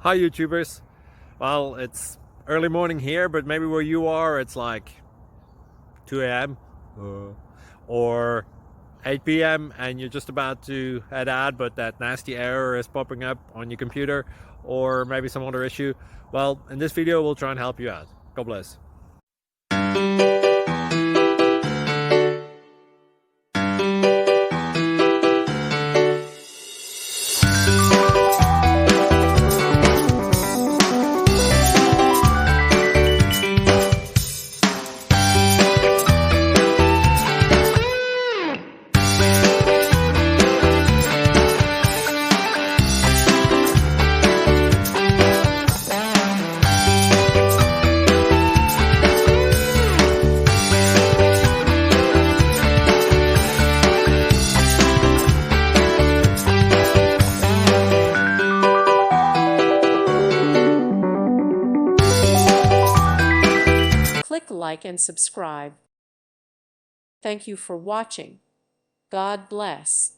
Hi YouTubers. Well, it's early morning here, but maybe where you are it's like 2 a.m. or 8 p.m. and you're just about to head out, but that nasty error is popping up on your computer, or maybe some other issue. Well, in this video we'll try and help you out. God bless. Click like and subscribe. Thank you for watching. God bless.